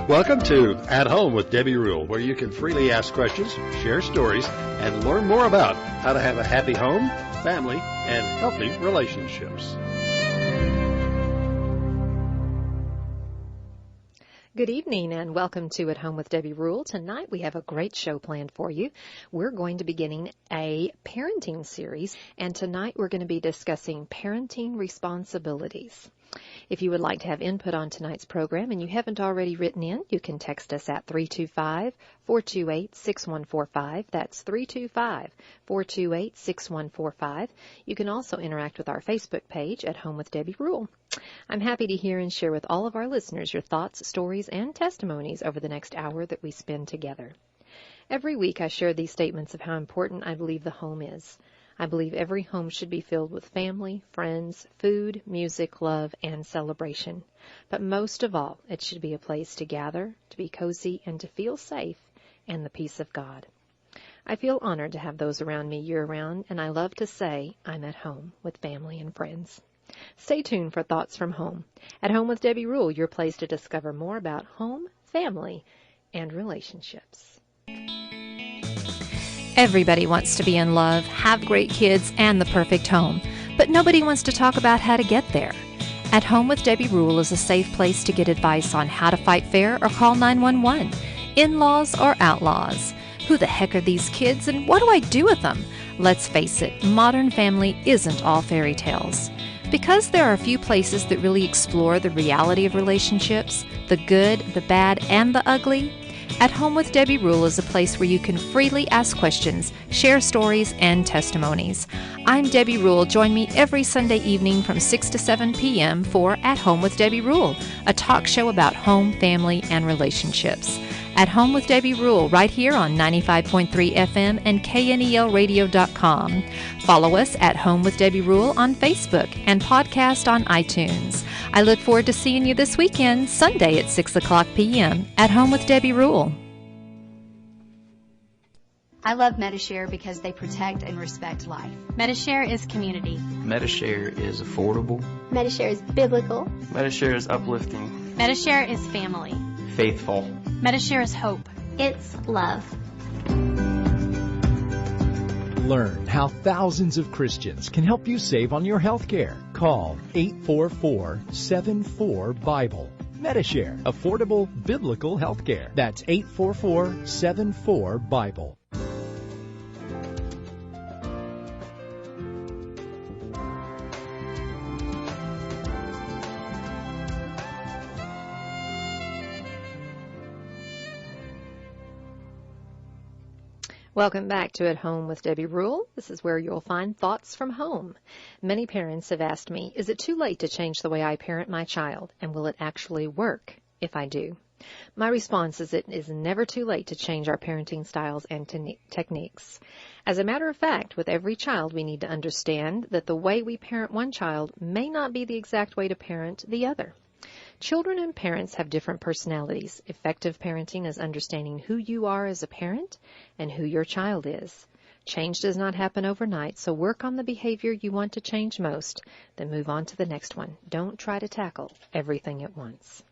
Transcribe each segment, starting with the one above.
Welcome to At Home with Debbie Rule, where you can freely ask questions, share stories, and learn more about how to have a happy home, family, and healthy relationships. Good evening and welcome to At Home with Debbie Rule. Tonight we have a great show planned for you. We're going to be beginning a parenting series, and tonight we're going to be discussing parenting responsibilities. If you would like to have input on tonight's program and you haven't already written in, you can text us at 325-428-6145. That's 325-428-6145. You can also interact with our Facebook page at Home with Debbie Rule. I'm happy to hear and share with all of our listeners your thoughts, stories, and testimonies over the next hour that we spend together. Every week I share these statements of how important I believe the home is. I believe every home should be filled with family, friends, food, music, love, and celebration. But most of all, it should be a place to gather, to be cozy, and to feel safe, and the peace of God. I feel honored to have those around me year-round, and I love to say I'm at home with family and friends. Stay tuned for Thoughts from Home. At Home with Debbie Rule, your place to discover more about home, family, and relationships. Everybody wants to be in love, have great kids, and the perfect home, but nobody wants to talk about how to get there. At Home with Debbie Rule is a safe place to get advice on how to fight fair or call 911, in-laws or outlaws. Who the heck are these kids and what do I do with them? Let's face it, Modern Family isn't all fairy tales. Because there are a few places that really explore the reality of relationships, the good, the bad, and the ugly, At Home with Debbie Rule is a place where you can freely ask questions, share stories, and testimonies. I'm Debbie Rule. Join me every Sunday evening from 6 to 7 p.m. for At Home with Debbie Rule, a talk show about home, family, and relationships. At Home with Debbie Rule, right here on 95.3 FM and KNELradio.com. Follow us at Home with Debbie Rule on Facebook and podcast on iTunes. I look forward to seeing you this weekend, Sunday at 6 o'clock p.m. at Home with Debbie Rule. I love Medi-Share because they protect and respect life. Medi-Share is community. Medi-Share is affordable. Medi-Share is biblical. Medi-Share is uplifting. Medi-Share is family. Faithful. Medi-Share is hope. It's love. Learn how thousands of Christians can help you save on your health care. Call 844-74-BIBLE. Medi-Share, affordable biblical health care. That's 844-74-BIBLE. Welcome back to At Home with Debbie Rule. This is where you'll find thoughts from home. Many parents have asked me, is it too late to change the way I parent my child, and will it actually work if I do? My response is it is never too late to change our parenting styles and techniques. As a matter of fact, with every child, we need to understand that the way we parent one child may not be the exact way to parent the other. Children and parents have different personalities. Effective parenting is understanding who you are as a parent and who your child is. Change does not happen overnight, so work on the behavior you want to change most, then move on to the next one. Don't try to tackle everything at once.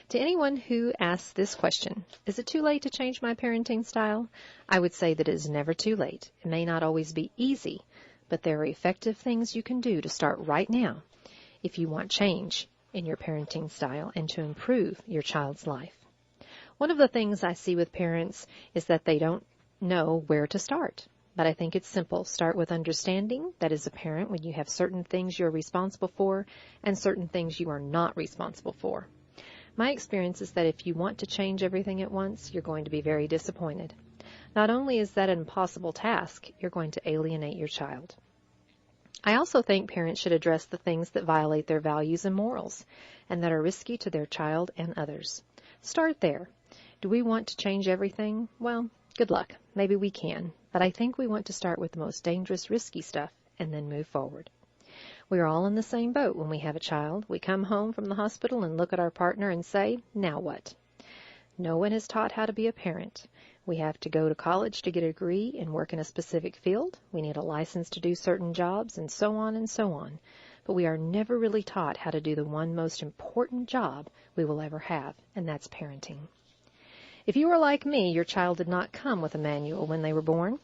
To anyone who asks this question, is it too late to change my parenting style? I would say that it is never too late. It may not always be easy, but there are effective things you can do to start right now if you want change in your parenting style and to improve your child's life. One of the things I see with parents is that they don't know where to start. But I think it's simple. Start with understanding that as a parent, when you have certain things you're responsible for and certain things you are not responsible for. My experience is that if you want to change everything at once, you're going to be very disappointed. Not only is that an impossible task, you're going to alienate your child. I also think parents should address the things that violate their values and morals and that are risky to their child and others. Start there. Do we want to change everything? Well, good luck. Maybe we can. But I think we want to start with the most dangerous, risky stuff and then move forward. We are all in the same boat when we have a child. We come home from the hospital and look at our partner and say, now what? No one is taught how to be a parent. We have to go to college to get a degree and work in a specific field. We need a license to do certain jobs and so on and so on. but we are never really taught how to do the one most important job we will ever have, and that's parenting. If you are like me, your child did not come with a manual when they were born.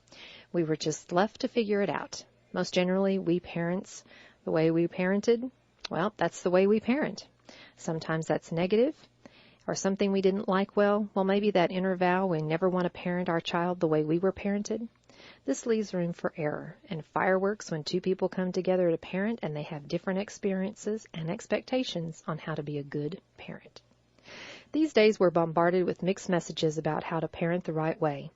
We were just left to figure it out. Most generally, we parents, the way we parented, well, that's the way we parent. Sometimes that's negative, or something we didn't like well, maybe that inner vow we never want to parent our child the way we were parented. This leaves room for error and fireworks when two people come together to parent and they have different experiences and expectations on how to be a good parent. These days we're bombarded with mixed messages about how to parent the right way.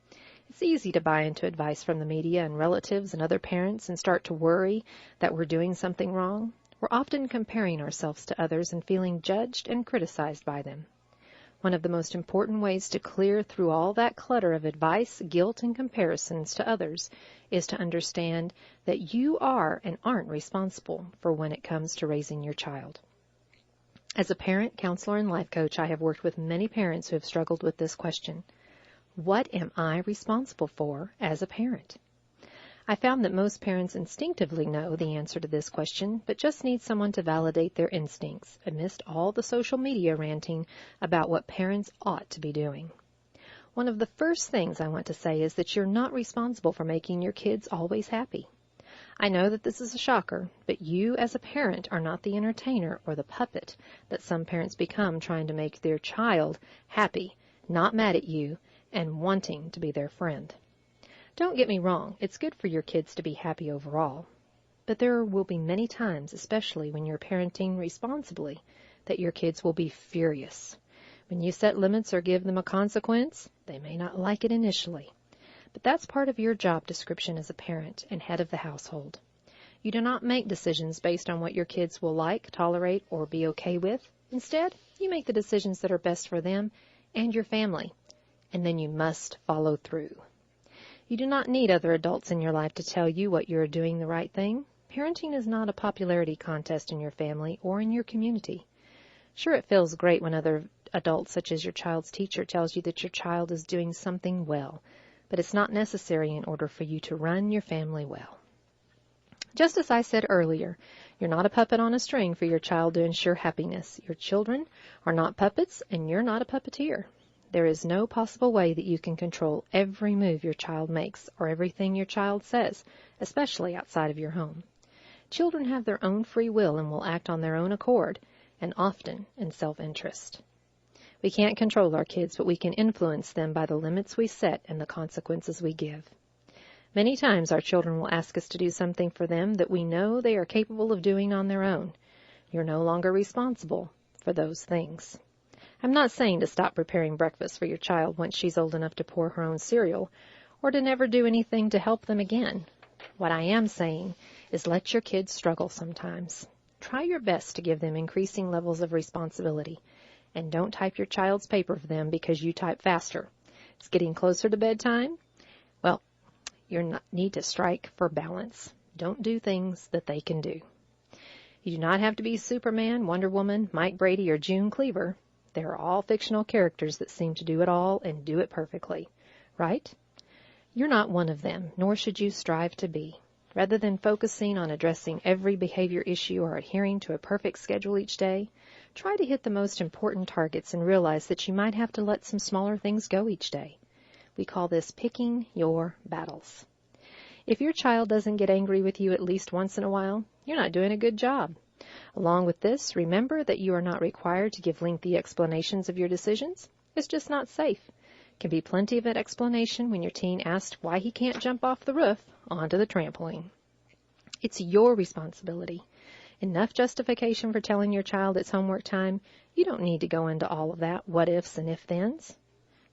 It's easy to buy into advice from the media and relatives and other parents and start to worry that we're doing something wrong. We're often comparing ourselves to others and feeling judged and criticized by them. One of the most important ways to clear through all that clutter of advice, guilt, and comparisons to others is to understand that you are and aren't responsible for when it comes to raising your child. As a parent, counselor, and life coach, I have worked with many parents who have struggled with this question. What am I responsible for as a parent? I found that most parents instinctively know the answer to this question, but just need someone to validate their instincts amidst all the social media ranting about what parents ought to be doing. One of the first things I want to say is that you're not responsible for making your kids always happy. I know that this is a shocker, but you as a parent are not the entertainer or the puppet that some parents become trying to make their child happy, not mad at you, and wanting to be their friend. Don't get me wrong, it's good for your kids to be happy overall, but there will be many times, especially when you're parenting responsibly, that your kids will be furious. When you set limits or give them a consequence, they may not like it initially, but that's part of your job description as a parent and head of the household. You do not make decisions based on what your kids will like, tolerate, or be okay with. Instead, you make the decisions that are best for them and your family, and then you must follow through. You do not need other adults in your life to tell you what you are doing the right thing. Parenting is not a popularity contest in your family or in your community. Sure, it feels great when other adults, such as your child's teacher, tells you that your child is doing something well, but it's not necessary in order for you to run your family well. Just as I said earlier, you're not a puppet on a string for your child to ensure happiness. Your children are not puppets, and you're not a puppeteer. There is no possible way that you can control every move your child makes or everything your child says, especially outside of your home. Children have their own free will and will act on their own accord, and often in self-interest. We can't control our kids, but we can influence them by the limits we set and the consequences we give. Many times our children will ask us to do something for them that we know they are capable of doing on their own. You're no longer responsible for those things. I'm not saying to stop preparing breakfast for your child once she's old enough to pour her own cereal, or to never do anything to help them again. What I am saying is let your kids struggle sometimes. Try your best to give them increasing levels of responsibility, and don't type your child's paper for them because you type faster. It's getting closer to bedtime. Well, you need to strike for balance. Don't do things that they can do. You do not have to be Superman, Wonder Woman, Mike Brady, or June Cleaver. They are all fictional characters that seem to do it all and do it perfectly, right? You're not one of them, nor should you strive to be. Rather than focusing on addressing every behavior issue or adhering to a perfect schedule each day, try to hit the most important targets and realize that you might have to let some smaller things go each day. We call this picking your battles. If your child doesn't get angry with you at least once in a while, you're not doing a good job. Along with this, remember that you are not required to give lengthy explanations of your decisions. It's just not safe. Can be plenty of an explanation when your teen asks why he can't jump off the roof onto the trampoline. It's your responsibility. Enough justification for telling your child it's homework time. You don't need to go into all of that what ifs and if thens.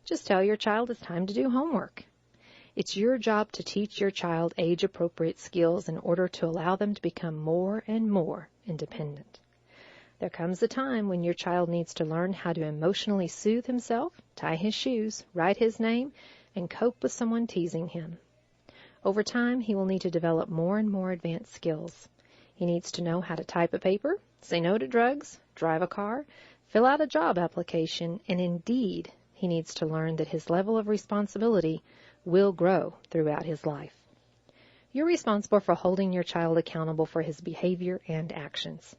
Just tell your child it's time to do homework. It's your job to teach your child age-appropriate skills in order to allow them to become more and more independent. There comes a time when your child needs to learn how to emotionally soothe himself, tie his shoes, write his name, and cope with someone teasing him. Over time, he will need to develop more and more advanced skills. He needs to know how to type a paper, say no to drugs, drive a car, fill out a job application, and indeed, he needs to learn that his level of responsibility will grow throughout his life. You're responsible for holding your child accountable for his behavior and actions.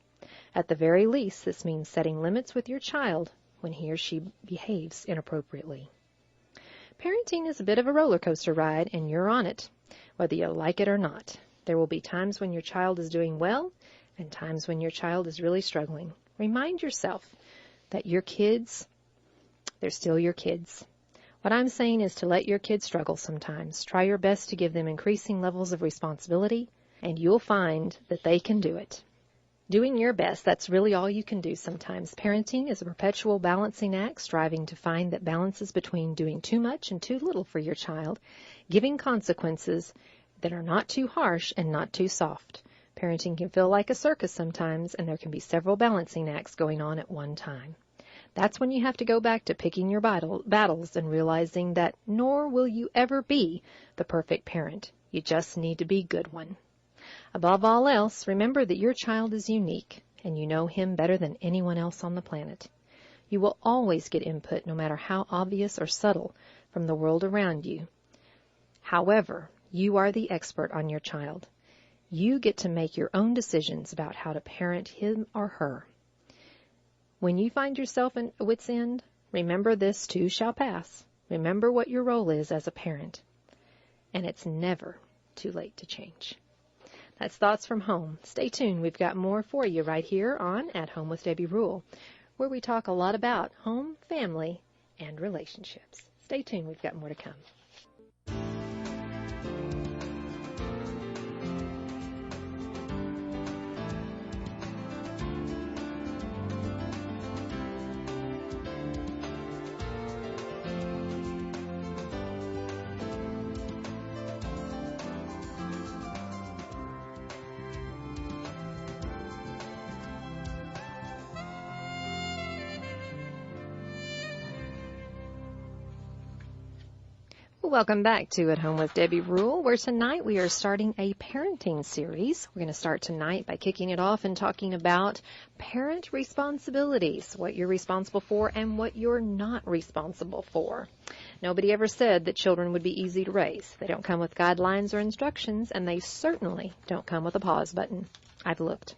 At the very least, this means setting limits with your child when he or she behaves inappropriately. Parenting is a bit of a roller coaster ride, and you're on it, whether you like it or not. There will be times when your child is doing well and times when your child is really struggling. Remind yourself that your kids, they're still your kids. What I'm saying is to let your kids struggle sometimes. Try your best to give them increasing levels of responsibility, and you'll find that they can do it. Doing your best, that's really all you can do sometimes. Parenting is a perpetual balancing act, striving to find that balances between doing too much and too little for your child, giving consequences that are not too harsh and not too soft. Parenting can feel like a circus sometimes, and there can be several balancing acts going on at one time. That's when you have to go back to picking your battles and realizing that nor will you ever be the perfect parent. You just need to be a good one. Above all else, remember that your child is unique, and you know him better than anyone else on the planet. You will always get input, no matter how obvious or subtle, from the world around you. However, you are the expert on your child. You get to make your own decisions about how to parent him or her. When you find yourself at wit's end, remember this too shall pass. Remember what your role is as a parent. And it's never too late to change. That's Thoughts from Home. Stay tuned. We've got more for you right here on At Home with Debbie Rule, where we talk a lot about home, family, and relationships. Stay tuned. We've got more to come. Welcome back to At Home with Debbie Rule, where tonight we are starting a parenting series. We're going to start tonight by kicking it off and talking about parent responsibilities, what you're responsible for and what you're not responsible for. Nobody ever said that children would be easy to raise. They don't come with guidelines or instructions, and they certainly don't come with a pause button. I've looked.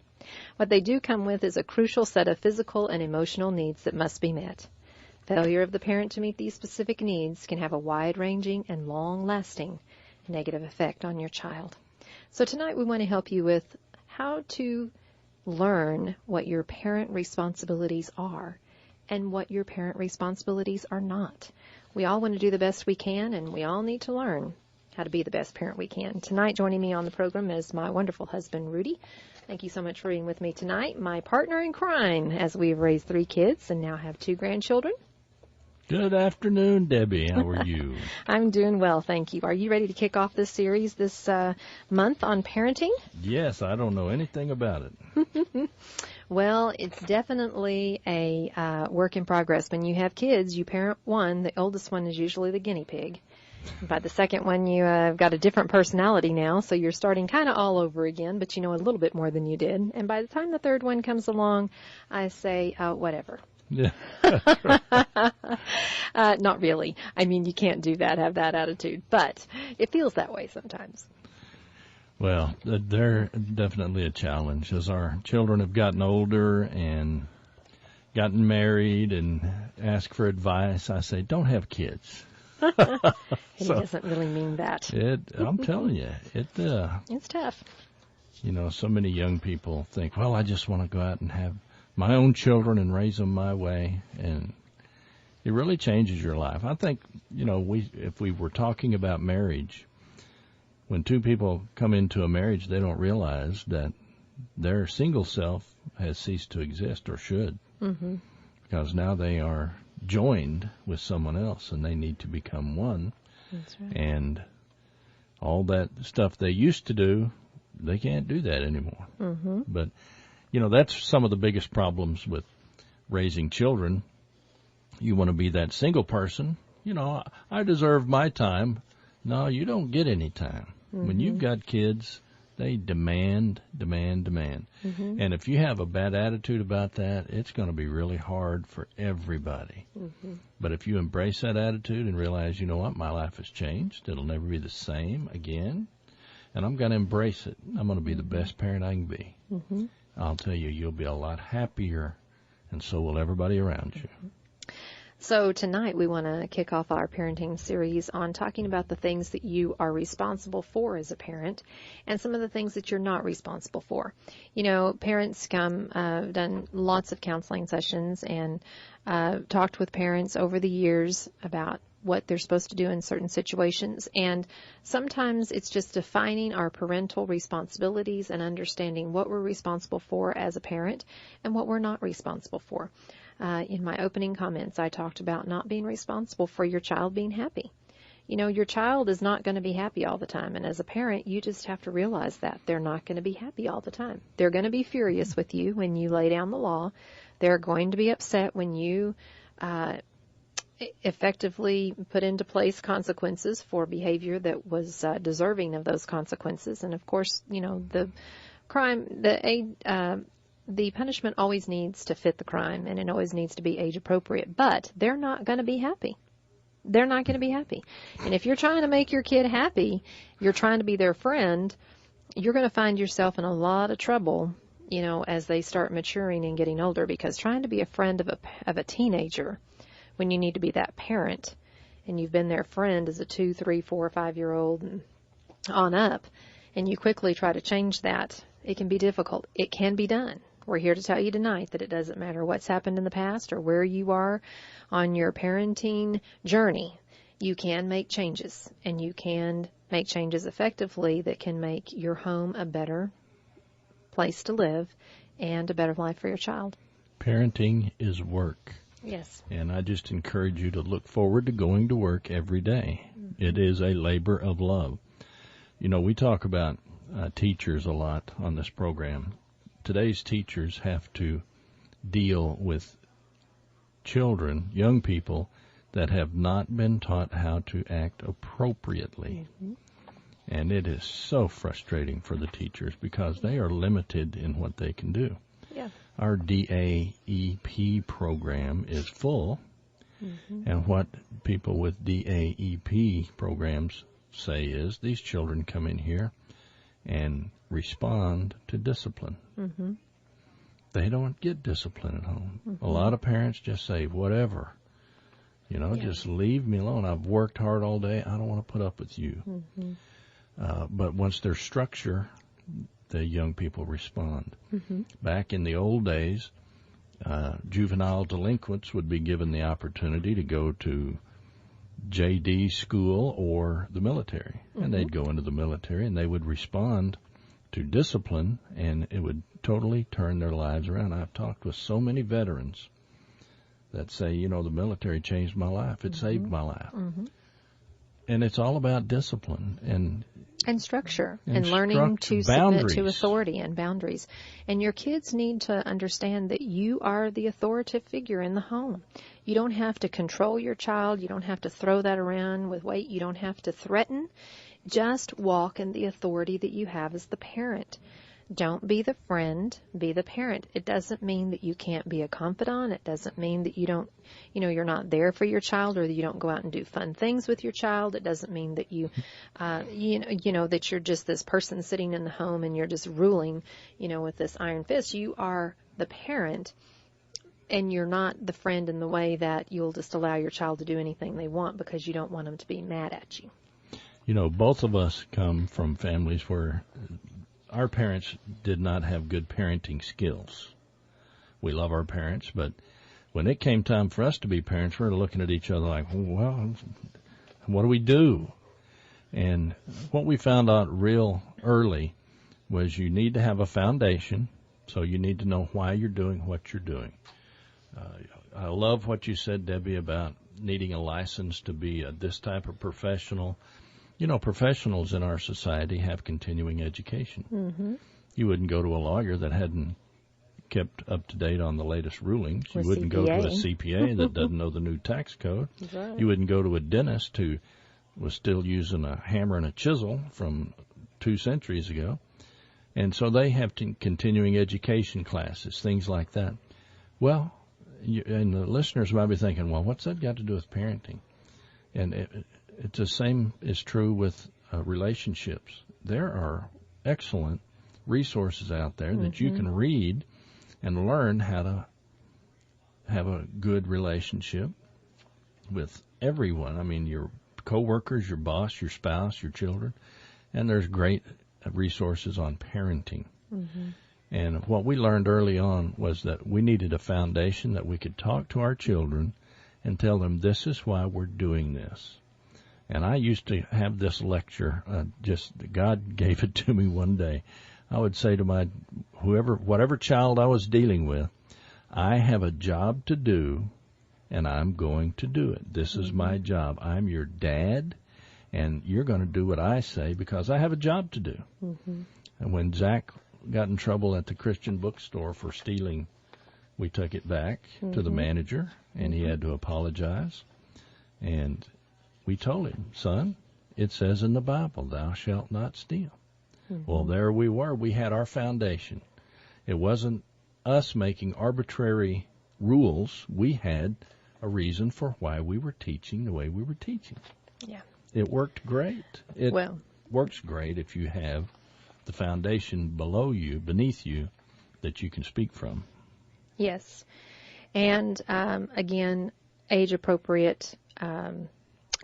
What they do come with is a crucial set of physical and emotional needs that must be met. Failure of the parent to meet these specific needs can have a wide-ranging and long-lasting negative effect on your child. So tonight we want to help you with how to learn what your parent responsibilities are and what your parent responsibilities are not. We all want to do the best we can, and we all need to learn how to be the best parent we can. Tonight, joining me on the program is my wonderful husband, Rudy. Thank you so much for being with me tonight. My partner in crime, as we've raised 3 kids and now have 2 grandchildren. Good afternoon, Debbie. How are you? I'm doing well, thank you. Are you ready to kick off this series this month on parenting? Yes, I don't know anything about it. Well, it's definitely a work in progress. When you have kids, you parent one. The oldest one is usually the guinea pig. By the second one, you've got a different personality now, so you're starting kind of all over again, but you know a little bit more than you did. And by the time the third one comes along, I say, whatever. Yeah. Not really. I mean, you can't do that, have that attitude, but it feels that way sometimes. Well, they're definitely a challenge. As our children have gotten older and gotten married and ask for advice, I say, don't have kids. He doesn't really mean that. I'm telling you, it's tough. You know, so many young people think, well, I just want to go out and have my own children and raise them my way, and it really changes your life. I think, you know, if we were talking about marriage, when 2 people come into a marriage, they don't realize that their single self has ceased to exist, or should, because now they are joined with someone else, and they need to become one. That's right. And all that stuff they used to do, they can't do that anymore. But you know, that's some of the biggest problems with raising children. You want to be that single person. You know, I deserve my time. No, you don't get any time. When you've got kids, they demand. And if you have a bad attitude about that, it's going to be really hard for everybody. But if you embrace that attitude and realize, you know what, my life has changed, it'll never be the same again, and I'm going to embrace it. I'm going to be the best parent I can be. Mm-hmm. I'll tell you, you'll be a lot happier, and so will everybody around you. So tonight we want to kick off our parenting series on talking about the things that you are responsible for as a parent and some of the things that you're not responsible for. You know, parents I've done lots of counseling sessions and talked with parents over the years about what they're supposed to do in certain situations. And sometimes it's just defining our parental responsibilities and understanding what we're responsible for as a parent and what we're not responsible for. In my opening comments, I talked about not being responsible for your child being happy. You know, your child is not going to be happy all the time. And as a parent, you just have to realize that they're not going to be happy all the time. They're going to be furious with you when you lay down the law. They're going to be upset when you effectively put into place consequences for behavior that was deserving of those consequences. And of course, you know, the punishment always needs to fit the crime, and it always needs to be age appropriate, but they're not going to be happy. They're not going to be happy. And if you're trying to make your kid happy, you're trying to be their friend, you're going to find yourself in a lot of trouble, you know, as they start maturing and getting older, because trying to be a friend of a teenager when you need to be that parent and you've been their friend as a 2, 3, 4, 5-year-old and on up, and you quickly try to change that, it can be difficult. It can be done. We're here to tell you tonight that it doesn't matter what's happened in the past or where you are on your parenting journey. You can make changes, and you can make changes effectively that can make your home a better place to live and a better life for your child. Parenting is work. Yes. And I just encourage you to look forward to going to work every day. Mm-hmm. It is a labor of love. You know, we talk about teachers a lot on this program. Today's teachers have to deal with children, young people, that have not been taught how to act appropriately. Mm-hmm. And it is so frustrating for the teachers because they are limited in what they can do. Yeah. Our DAEP program is full, mm-hmm. and what people with DAEP programs say is these children come in here and respond to discipline. Mm-hmm. They don't get discipline at home. Mm-hmm. A lot of parents just say, whatever, you know, just leave me alone. I've worked hard all day. I don't want to put up with you. Mm-hmm. But once there's structure, the young people respond. Mm-hmm. Back in the old days, juvenile delinquents would be given the opportunity to go to JD school or the military. Mm-hmm. And they'd go into the military and they would respond to discipline, and it would totally turn their lives around. I've talked with so many veterans that say, you know, the military changed my life. It mm-hmm. saved my life. Mm-hmm. And it's all about discipline and structure and learning to submit to authority and boundaries. And your kids need to understand that you are the authoritative figure in the home. You don't have to control your child. You don't have to throw that around with weight. You don't have to threaten. Just walk in the authority that you have as the parent. Don't be the friend, be the parent. It doesn't mean that you can't be a confidant. It doesn't mean that you don't, you know, you're not there for your child or that you don't go out and do fun things with your child. It doesn't mean that you, that you're just this person sitting in the home and you're just ruling, you know, with this iron fist. You are the parent, and you're not the friend in the way that you'll just allow your child to do anything they want because you don't want them to be mad at you. You know, both of us come from families where our parents did not have good parenting skills. We love our parents, but when it came time for us to be parents, we were looking at each other like, well, what do we do? And what we found out real early was you need to have a foundation, so you need to know why you're doing what you're doing. I love what you said, Debbie, about needing a license to be this type of professional. You know, professionals in our society have continuing education. Mm-hmm. You wouldn't go to a lawyer that hadn't kept up to date on the latest rulings. You wouldn't go to a CPA that doesn't know the new tax code. Right. You wouldn't go to a dentist who was still using a hammer and a chisel from 2 centuries ago. And so they have continuing education classes, things like that. Well, and the listeners might be thinking, well, what's that got to do with parenting? And it's the same is true with relationships. There are excellent resources out there that you can read and learn how to have a good relationship with everyone. I mean, your coworkers, your boss, your spouse, your children, and there's great resources on parenting. And what we learned early on was that we needed a foundation that we could talk to our children and tell them, this is why we're doing this. And I used to have this lecture, God gave it to me one day. I would say to whatever child I was dealing with, I have a job to do, and I'm going to do it. This is my job. I'm your dad, and you're going to do what I say because I have a job to do. And when Zach got in trouble at the Christian bookstore for stealing, we took it back to the manager, and he had to apologize. And we told him, son, it says in the Bible, thou shalt not steal. Well, there we were. We had our foundation. It wasn't us making arbitrary rules. We had a reason for why we were teaching the way we were teaching. Yeah. It worked great. It works great if you have the foundation beneath you, that you can speak from. Yes. And, again, age-appropriate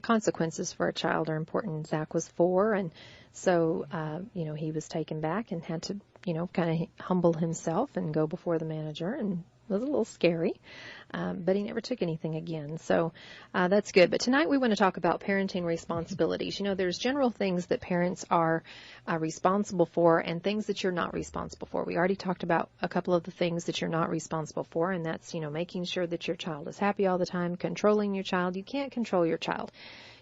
consequences for a child are important. Zach was 4, and so, he was taken back and had to, kind of humble himself and go before the manager, and it was a little scary, but he never took anything again. So that's good. But tonight we want to talk about parenting responsibilities. There's general things that parents are responsible for and things that you're not responsible for. We already talked about a couple of the things that you're not responsible for, and that's, making sure that your child is happy all the time, controlling your child. You can't control your child.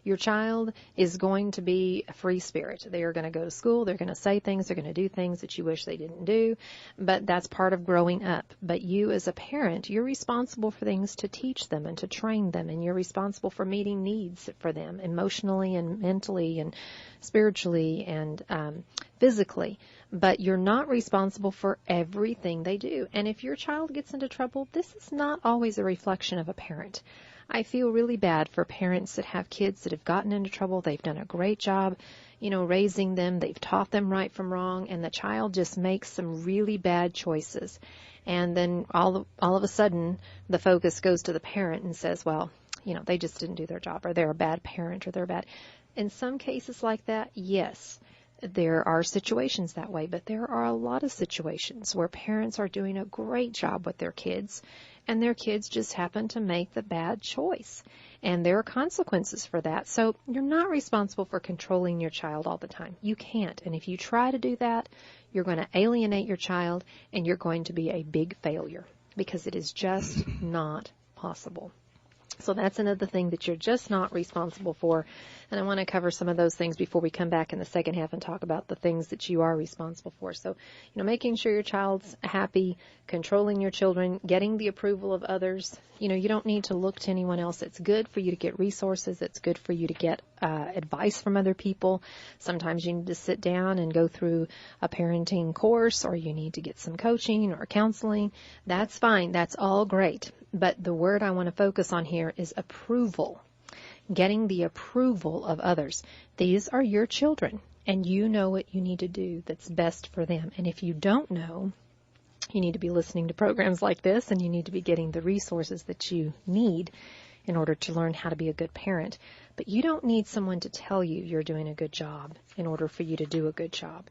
Your child is going to be a free spirit. They are going to go to school. They're going to say things. They're going to do things that you wish they didn't do. But that's part of growing up. But you as a parent, you're responsible for things to teach them and to train them. And you're responsible for meeting needs for them emotionally and mentally and spiritually and physically. But you're not responsible for everything they do. And if your child gets into trouble, this is not always a reflection of a parent. I feel really bad for parents that have kids that have gotten into trouble. They've done a great job, raising them. They've taught them right from wrong, and the child just makes some really bad choices. And then all of a sudden, the focus goes to the parent and says, well, they just didn't do their job, or they're a bad parent, or they're bad. In some cases like that, yes, there are situations that way, but there are a lot of situations where parents are doing a great job with their kids, and their kids just happen to make the bad choice. And there are consequences for that. So you're not responsible for controlling your child all the time. You can't. And if you try to do that, you're going to alienate your child, and you're going to be a big failure, because it is just not possible. So that's another thing that you're just not responsible for. And I want to cover some of those things before we come back in the second half and talk about the things that you are responsible for. So, making sure your child's happy, controlling your children, getting the approval of others. You don't need to look to anyone else. It's good for you to get resources. It's good for you to get advice from other people. Sometimes you need to sit down and go through a parenting course, or you need to get some coaching or counseling. That's fine. That's all great. But the word I want to focus on here is approval. Getting the approval of others. These are your children, and you know what you need to do that's best for them. And if you don't know, you need to be listening to programs like this, and you need to be getting the resources that you need in order to learn how to be a good parent. But you don't need someone to tell you you're doing a good job in order for you to do a good job.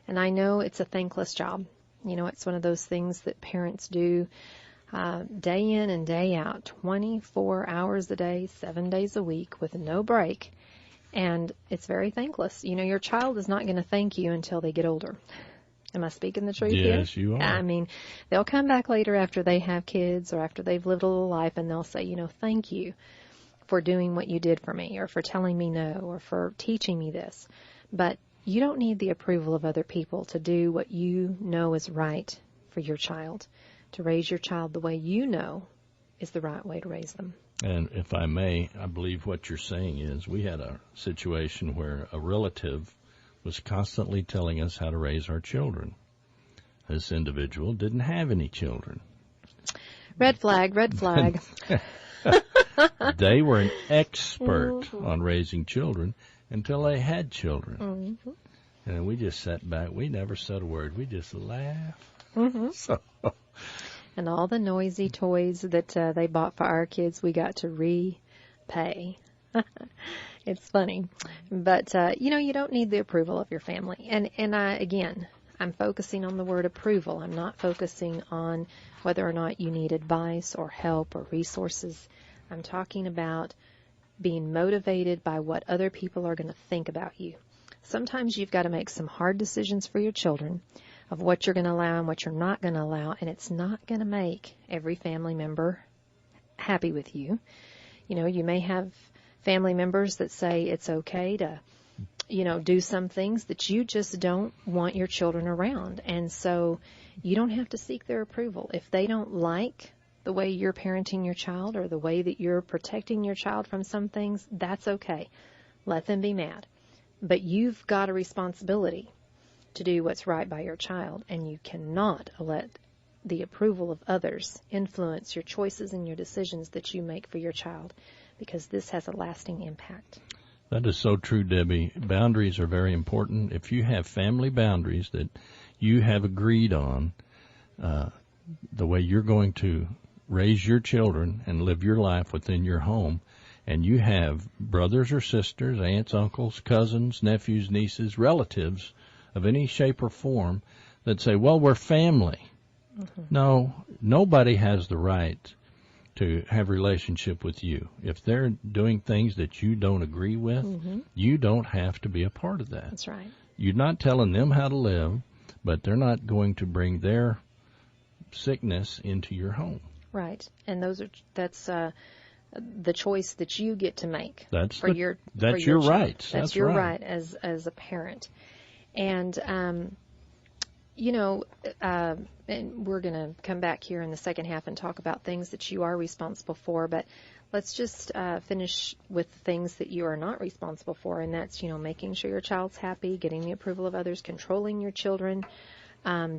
And I know it's a thankless job. It's one of those things that parents do day in and day out, 24 hours a day, 7 days a week with no break. And it's very thankless. Your child is not going to thank you until they get older. Am I speaking the truth here? Yes, you are. I mean, they'll come back later after they have kids or after they've lived a little life, and they'll say, thank you for doing what you did for me, or for telling me no, or for teaching me this. But you don't need the approval of other people to do what you know is right for your child. To raise your child the way you know is the right way to raise them. And if I may, I believe what you're saying is we had a situation where a relative was constantly telling us how to raise our children. This individual didn't have any children. Red flag, red flag. They were an expert on raising children, until they had children. Mm-hmm. And we just sat back. We never said a word. We just laughed. Mm-hmm. So, and all the noisy toys that they bought for our kids, we got to repay. It's funny. But, you don't need the approval of your family. And again, I'm focusing on the word approval. I'm not focusing on whether or not you need advice or help or resources. I'm talking about being motivated by what other people are going to think about you. Sometimes you've got to make some hard decisions for your children of what you're going to allow and what you're not going to allow, and it's not going to make every family member happy with you. You may have family members that say it's okay to, do some things that you just don't want your children around. And so you don't have to seek their approval. If they don't like the way you're parenting your child or the way that you're protecting your child from some things, that's okay. Let them be mad. But you've got a responsibility to do what's right by your child, and you cannot let the approval of others influence your choices and your decisions that you make for your child, because this has a lasting impact. That is so true, Debbie. Boundaries are very important. If you have family boundaries that you have agreed on, the way you're going to raise your children and live your life within your home, and you have brothers or sisters, aunts, uncles, cousins, nephews, nieces, relatives of any shape or form that say, well, we're family. Mm-hmm. No, nobody has the right to have a relationship with you. If they're doing things that you don't agree with, mm-hmm. you don't have to be a part of that. That's right. You're not telling them how to live, but they're not going to bring their sickness into your home. Right. And that's the choice that you get to make. That's your right. That's your right as a parent. And and we're going to come back here in the second half and talk about things that you are responsible for, but let's just finish with things that you are not responsible for, and that's, making sure your child's happy, getting the approval of others, controlling your children,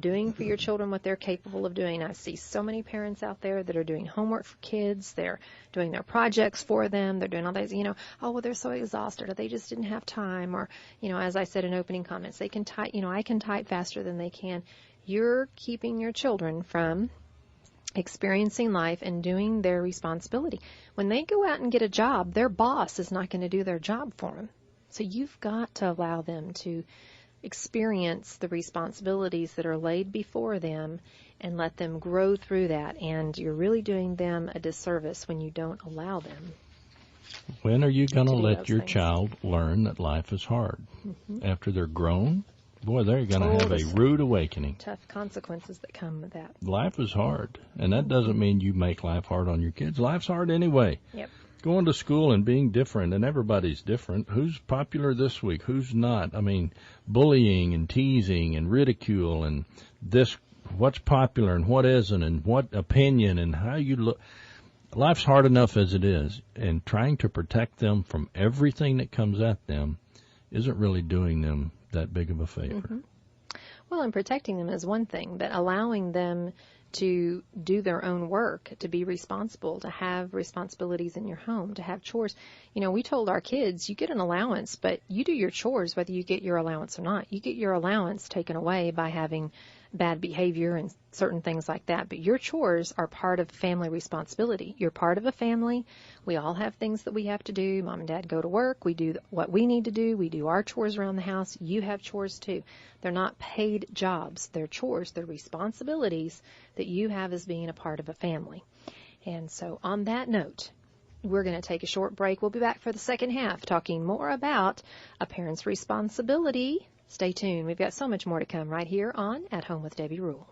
doing for your children what they're capable of doing. I see so many parents out there that are doing homework for kids. They're doing their projects for them. They're doing all these, they're so exhausted, or they just didn't have time, or, as I said in opening comments, they can type, I can type faster than they can. You're keeping your children from experiencing life and doing their responsibility. When they go out and get a job, their boss is not going to do their job for them. So you've got to allow them to experience the responsibilities that are laid before them and let them grow through that. And you're really doing them a disservice when you don't allow them. When are you going to let your child learn that life is hard? Mm-hmm. After they're grown? Boy, they're going to have a rude awakening. Tough consequences that come with that. Life is hard, and that doesn't mean you make life hard on your kids. Life's hard anyway. Yep. Going to school and being different, and everybody's different. Who's popular this week? Who's not? I mean, bullying and teasing and ridicule and this, what's popular and what isn't, and what opinion and how you look. Life's hard enough as it is, and trying to protect them from everything that comes at them isn't really doing them that big of a favor. Mm-hmm. Well, and protecting them is one thing, but allowing them to do their own work, to be responsible, to have responsibilities in your home, to have chores. We told our kids, you get an allowance, but you do your chores whether you get your allowance or not. You get your allowance taken away by having bad behavior and certain things like that, but your chores are part of family responsibility. You're part of a family. We all have things that we have to do. Mom and Dad go to work. We do what we need to do. We do our chores around the house. You have chores too. They're not paid jobs. They're chores. They're responsibilities that you have as being a part of a family. And so on that note, we're going to take a short break. We'll be back for the second half, talking more about a parent's responsibility. Stay tuned. We've got so much more to come right here on At Home with Debbie Rule.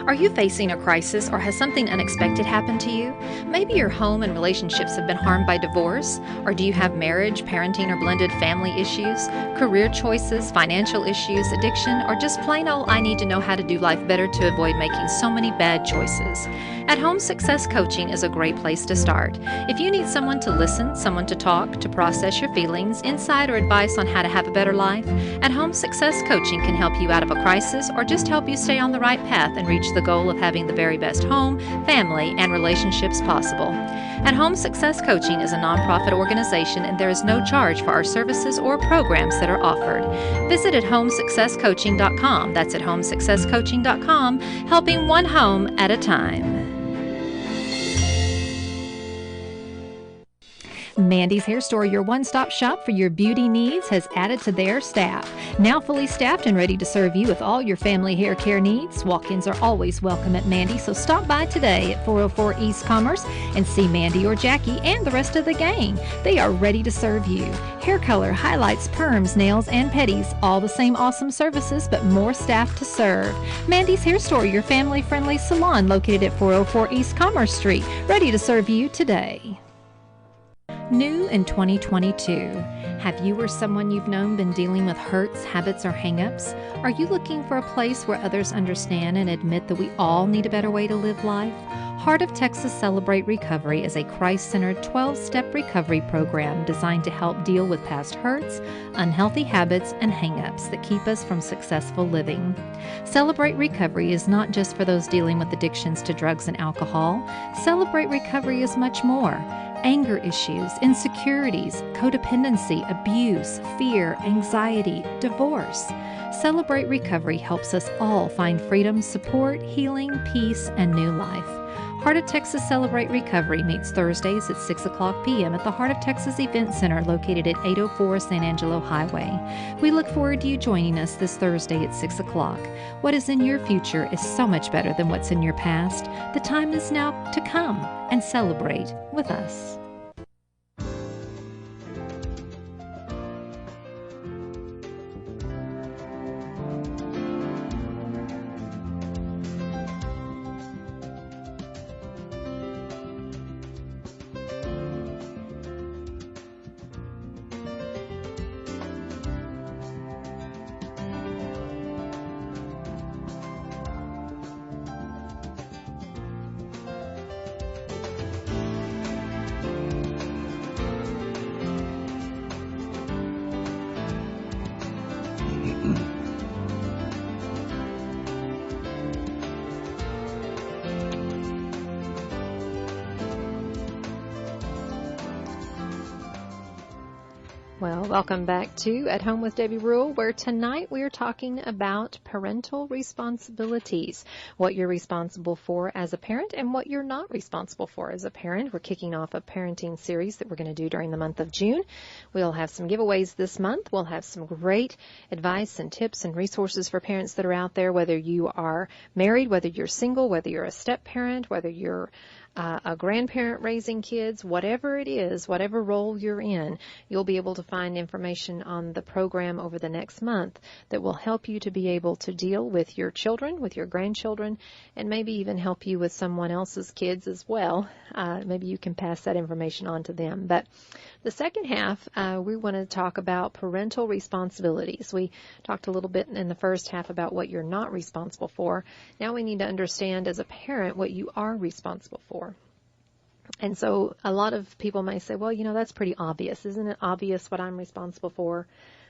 Are you facing a crisis, or has something unexpected happened to you? Maybe your home and relationships have been harmed by divorce, or do you have marriage, parenting, or blended family issues, career choices, financial issues, addiction, or just plain old I need to know how to do life better to avoid making so many bad choices? At Home Success Coaching is a great place to start. If you need someone to listen, someone to talk, to process your feelings, insight or advice on how to have a better life, At Home Success Coaching can help you out of a crisis or just help you stay on the right path and reach the goal of having the very best home, family, and relationships possible. At Home Success Coaching is a nonprofit organization, and there is no charge for our services or programs that are offered. Visit at homesuccesscoaching.com. That's at homesuccesscoaching.com, helping one home at a time. Mandy's Hair Store, your one-stop shop for your beauty needs, has added to their staff. Now fully staffed and ready to serve you with all your family hair care needs. Walk-ins are always welcome at Mandy, so stop by today at 404 East Commerce and see Mandy or Jackie and the rest of the gang. They are ready to serve you. Hair color, highlights, perms, nails, and petties. All the same awesome services, but more staff to serve. Mandy's Hair Store, your family-friendly salon located at 404 East Commerce Street. Ready to serve you today. New in 2022, have you or someone you've known been dealing with hurts, habits, or hang-ups? Are you looking for a place where others understand and admit that we all need a better way to live life? Heart of Texas Celebrate Recovery is a Christ-centered 12-step recovery program designed to help deal with past hurts, unhealthy habits, and hang-ups that keep us from successful living. Celebrate Recovery is not just for those dealing with addictions to drugs and alcohol. Celebrate Recovery is much more. Anger issues, insecurities, codependency, abuse, fear, anxiety, divorce. Celebrate Recovery helps us all find freedom, support, healing, peace, and new life. Heart of Texas Celebrate Recovery meets Thursdays at 6 o'clock p.m. at the Heart of Texas Event Center located at 804 San Angelo Highway. We look forward to you joining us this Thursday at 6 o'clock. What is in your future is so much better than what's in your past. The time is now to come and celebrate with us. Well, welcome back to At Home with Debbie Rule, where tonight we are talking about parental responsibilities, what you're responsible for as a parent and what you're not responsible for as a parent. We're kicking off a parenting series that we're going to do during the month of June. We'll have some giveaways this month. We'll have some great advice and tips and resources for parents that are out there, whether you are married, whether you're single, whether you're a step parent, whether you're a grandparent raising kids, whatever it is, whatever role you're in, you'll be able to find information on the program over the next month that will help you to be able to deal with your children, with your grandchildren, and maybe even help you with someone else's kids as well. Maybe you can pass that information on to them. But the second half, we want to talk about parental responsibilities. We talked a little bit in the first half about what you're not responsible for. Now we need to understand as a parent what you are responsible for. And so a lot of people may say, well, that's pretty obvious. Isn't it obvious what I'm responsible for?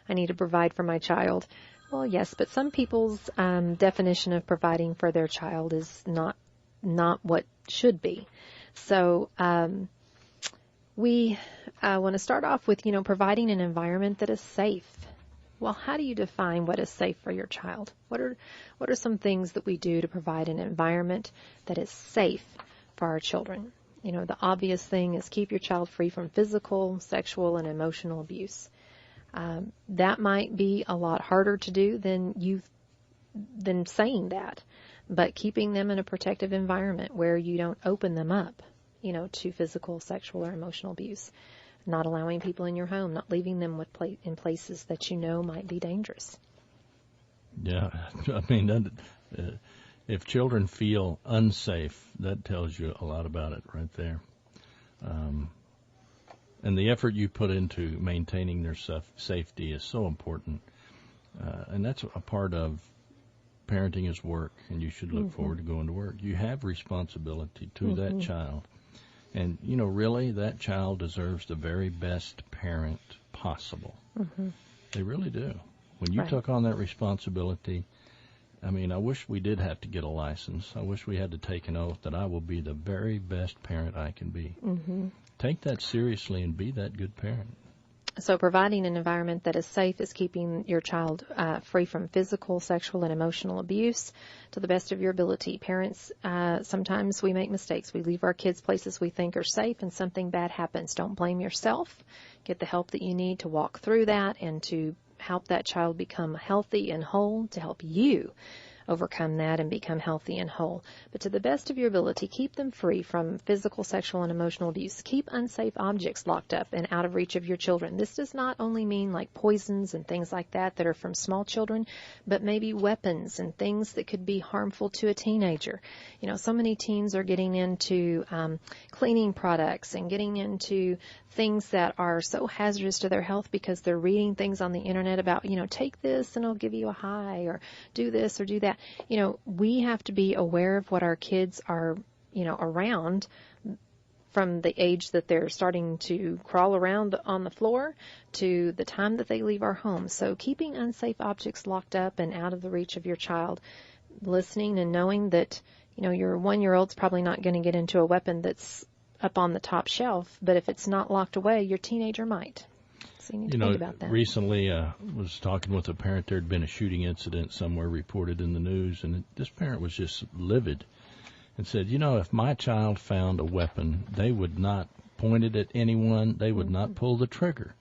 I need to provide for my child. Well, yes, but some people's definition of providing for their child is not what should be. So we want to start off with, providing an environment that is safe. Well, how do you define what is safe for your child? What are some things that we do to provide an environment that is safe for our children? The obvious thing is keep your child free from physical, sexual, and emotional abuse. That might be a lot harder to do than saying that, but keeping them in a protective environment where you don't open them up, to physical, sexual, or emotional abuse. Not allowing people in your home, not leaving them in places that might be dangerous. Yeah, I mean, if children feel unsafe, that tells you a lot about it right there. And the effort you put into maintaining their safety is so important. And that's a part of parenting is work, and you should look forward to going to work. You have responsibility to that child. And, really, that child deserves the very best parent possible. They really do. When you took on that responsibility, I mean, I wish we did have to get a license. I wish we had to take an oath that I will be the very best parent I can be. Mm-hmm. Take that seriously and be that good parent. So providing an environment that is safe is keeping your child free from physical, sexual, and emotional abuse to the best of your ability. Parents, sometimes we make mistakes. We leave our kids places we think are safe and something bad happens. Don't blame yourself. Get the help that you need to walk through that and to help that child become healthy and whole, to help you overcome that and become healthy and whole. But to the best of your ability, keep them free from physical, sexual, and emotional abuse. Keep unsafe objects locked up and out of reach of your children. This does not only mean like poisons and things like that are from small children, but maybe weapons and things that could be harmful to a teenager. You know, so many teens are getting into cleaning products and getting into things that are so hazardous to their health because they're reading things on the internet about, you know, take this and it'll give you a high, or do this or do that. You know, we have to be aware of what our kids are, you know, around from the age that they're starting to crawl around on the floor to the time that they leave our home. So keeping unsafe objects locked up and out of the reach of your child, listening and knowing that, you know, your 1-year-old's probably not going to get into a weapon that's up on the top shelf, but if it's not locked away, your teenager might. So you need to think about that. Recently was talking with a parent. There had been a shooting incident somewhere reported in the news, and this parent was just livid and said, you know, if my child found a weapon, they would not point it at anyone. They would not pull the trigger.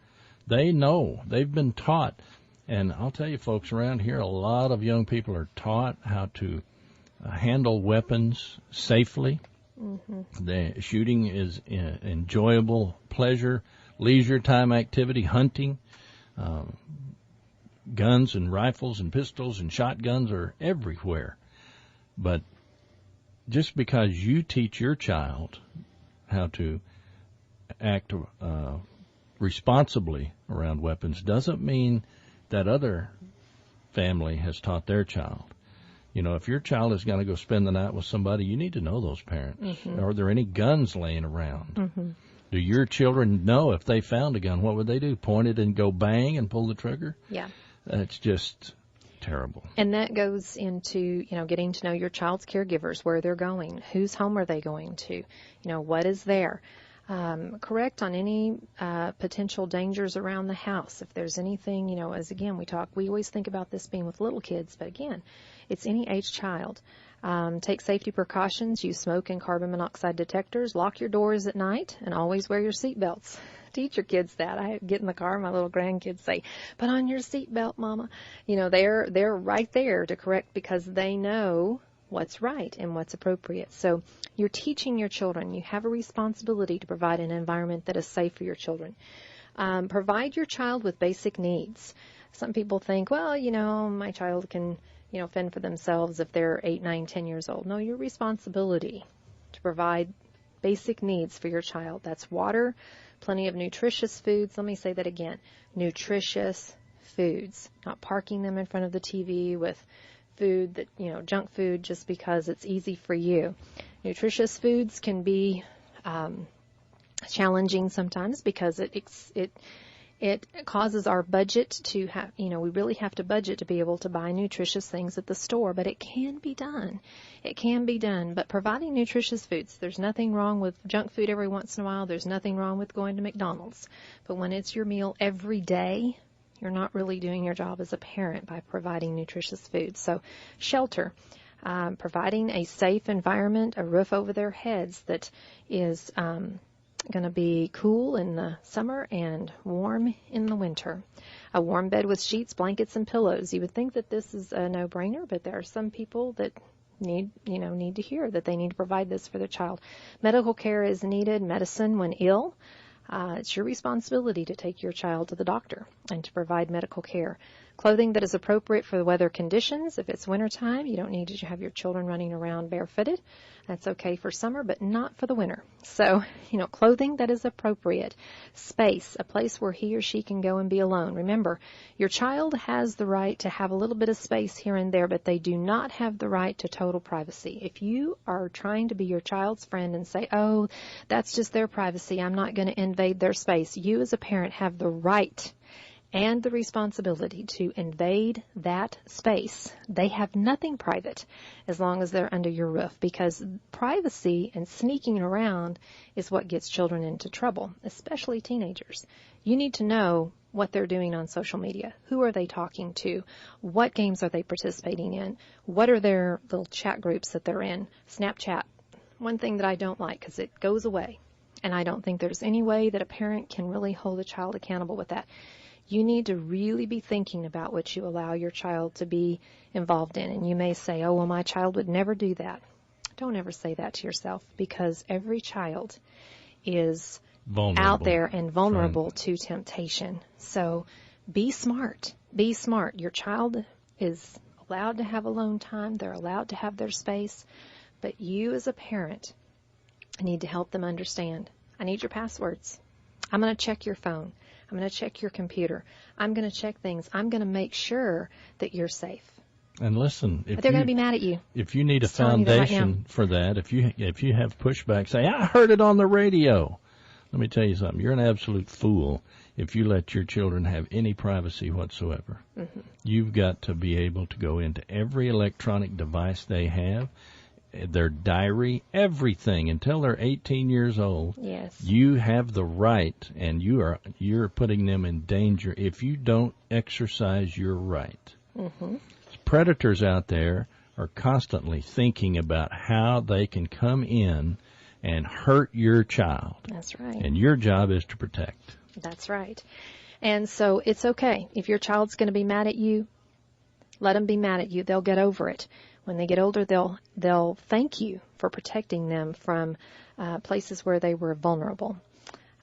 They know. They've been taught. And I'll tell you, folks, around here, a lot of young people are taught how to handle weapons safely. Mm-hmm. The shooting is enjoyable pleasure, leisure time activity, hunting. Guns and rifles and pistols and shotguns are everywhere. But just because you teach your child how to act responsibly around weapons doesn't mean that other family has taught their child. You know, if your child is going to go spend the night with somebody, you need to know those parents. Mm-hmm. Are there any guns laying around? Mm-hmm. Do your children know if they found a gun, what would they do? Point it and go bang and pull the trigger? Yeah. That's just terrible. And that goes into, you know, getting to know your child's caregivers, where they're going, whose home are they going to, you know, what is there. Correct on any potential dangers around the house. If there's anything, you know, as again, we always think about this being with little kids, but again, it's any age child. Take safety precautions, use smoke and carbon monoxide detectors, lock your doors at night, and always wear your seatbelts. Teach your kids that. I get in the car, my little grandkids say, put on your seatbelt, Mama. You know, they're right there to correct because they know what's right and what's appropriate. So you're teaching your children. You have a responsibility to provide an environment that is safe for your children. Provide your child with basic needs. Some people think, well, you know, my child can, you know, fend for themselves if they're 8, 9, 10 years old. No, your responsibility to provide basic needs for your child. That's water, plenty of nutritious foods. Let me say that again. Nutritious foods. Not parking them in front of the TV with food that, you know, junk food just because it's easy for you. Nutritious foods can be challenging sometimes because it causes our budget to have, you know, we really have to budget to be able to buy nutritious things at the store, but it can be done. It can be done, but providing nutritious foods, there's nothing wrong with junk food every once in a while. There's nothing wrong with going to McDonald's, but when it's your meal every day, you're not really doing your job as a parent by providing nutritious food. So shelter, providing a safe environment, a roof over their heads that is going to be cool in the summer and warm in the winter. A warm bed with sheets, blankets, and pillows. You would think that this is a no-brainer, but there are some people that need to hear that they need to provide this for their child. Medical care is needed, medicine when ill. It's your responsibility to take your child to the doctor and to provide medical care. Clothing that is appropriate for the weather conditions. If it's wintertime, you don't need to have your children running around barefooted. That's okay for summer, but not for the winter. So, you know, clothing that is appropriate. Space, a place where he or she can go and be alone. Remember, your child has the right to have a little bit of space here and there, but they do not have the right to total privacy. If you are trying to be your child's friend and say, oh, that's just their privacy, I'm not going to invade their space, you as a parent have the right and the responsibility to invade that space. They have nothing private as long as they're under your roof, because privacy and sneaking around is what gets children into trouble, especially teenagers. You need to know what they're doing on social media. Who are they talking to? What games are they participating in? What are their little chat groups that they're in? Snapchat. One thing that I don't like, because it goes away. And I don't think there's any way that a parent can really hold a child accountable with that. You need to really be thinking about what you allow your child to be involved in. And you may say, oh, well, my child would never do that. Don't ever say that to yourself, because every child is out there and vulnerable to temptation. So be smart. Be smart. Your child is allowed to have alone time. They're allowed to have their space. But you as a parent need to help them understand. I need your passwords. I'm going to check your phone. I'm going to check your computer. I'm going to check things. I'm going to make that you're safe. And listen, but they're going to be mad at you. If you need a foundation for that, if you have pushback, say, I heard it on the radio. Let me tell you something. You're an absolute fool if you let your children have any privacy whatsoever. Mm-hmm. You've got to be able to go into every electronic device they have, their diary, everything until they're 18 years old. Yes. You have the right, and you're putting them in danger if you don't exercise your right. Mm-hmm. Predators out there are constantly thinking about how they can come in and hurt your child. That's right. And your job is to protect. That's right. And so it's okay. If your child's going to be mad at you, let them be mad at you. They'll get over it. When they get older, they'll thank you for protecting them from places where they were vulnerable.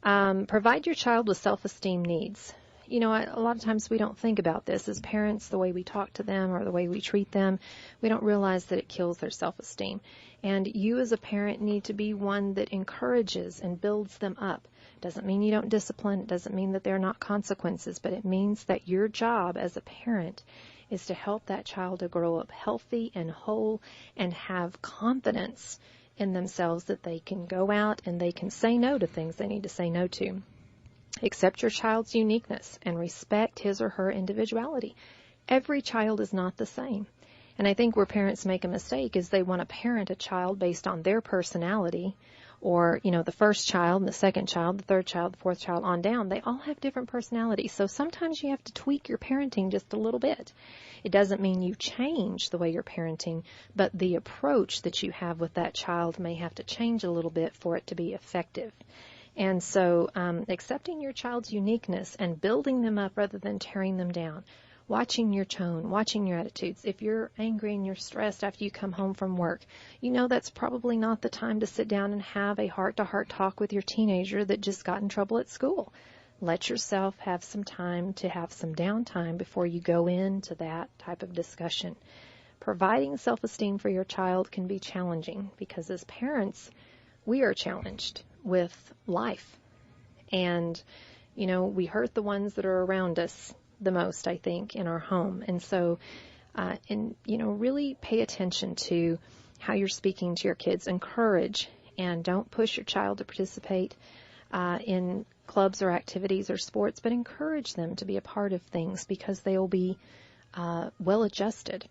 Provide your child with self-esteem needs. You know, a lot of times we don't think about this as parents, the way we talk to them or the way we treat them. We don't realize that it kills their self-esteem. And you as a parent need to be one that encourages and builds them up. Doesn't mean you don't discipline. It doesn't mean that there are not consequences, but it means that your job as a parent is to help that child to grow up healthy and whole and have confidence in themselves that they can go out and they can say no to things they need to say no to. Accept your child's uniqueness and respect his or her individuality. Every child is not the same. And I think where parents make a mistake is they want to parent a child based on their personality, or, you know, the first child, the second child, the third child, the fourth child on down. They all have different personalities. So sometimes you have to tweak your parenting just a little bit. It doesn't mean you change the way you're parenting, but the approach that you have with that child may have to change a little bit for it to be effective. And so accepting your child's uniqueness and building them up rather than tearing them down. Watching your tone, watching your attitudes. If you're angry and you're stressed after you come home from work, you know that's probably not the time to sit down and have a heart-to-heart talk with your teenager that just got in trouble at school. Let yourself have some time to have some downtime before you go into that type of discussion. Providing self-esteem for your child can be challenging because as parents, we are challenged with life. And, you know, we hurt the ones that are around us the most, I think, in our home. And so, really pay attention to how you're speaking to your kids. Encourage and don't push your child to participate in clubs or activities or sports, but encourage them to be a part of things because they'll be well adjusted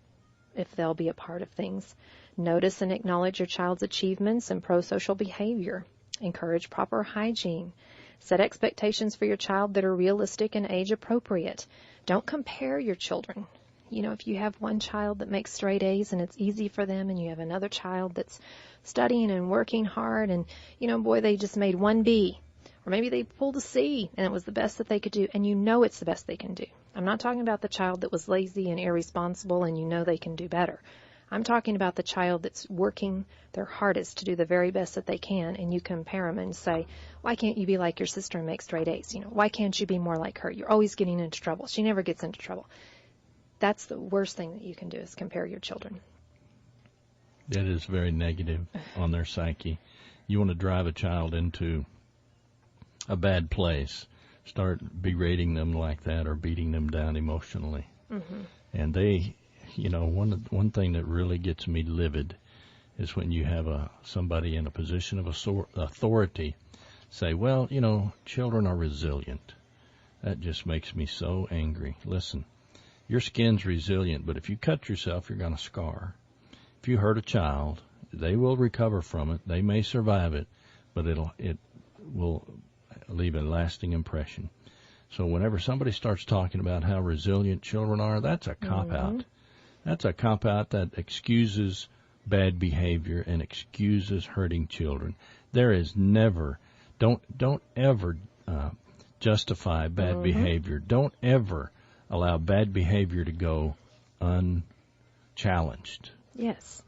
if they'll be a part of things. Notice and acknowledge your child's achievements and pro-social behavior. Encourage proper hygiene. Set expectations for your child that are realistic and age appropriate. Don't compare your children. You know, if you have one child that makes straight A's and it's easy for them, and you have another child that's studying and working hard and, you know, boy, they just made one B. Or maybe they pulled a C and it was the best that they could do, and you know it's the best they can do. I'm not talking about the child that was lazy and irresponsible and you know they can do better. I'm talking about the child that's working their hardest to do the very best that they can, and you compare them and say, why can't you be like your sister and make straight A's? You know, why can't you be more like her? You're always getting into trouble. She never gets into trouble. That's the worst thing that you can do is compare your children. That is very negative on their psyche. You want to drive a child into a bad place, start berating them like that or beating them down emotionally. Mm-hmm. And they... You know, one thing that really gets me livid is when you have somebody in a position of authority say, well, you know, children are resilient. That just makes me so angry. Listen, your skin's resilient, but if you cut yourself, you're going to scar. If you hurt a child, they will recover from it. They may survive it, but it will leave a lasting impression. So whenever somebody starts talking about how resilient children are, that's a cop-out. That's a cop-out that excuses bad behavior and excuses hurting children. There is never, don't ever justify bad behavior. Don't ever allow bad behavior to go unchallenged. Yes.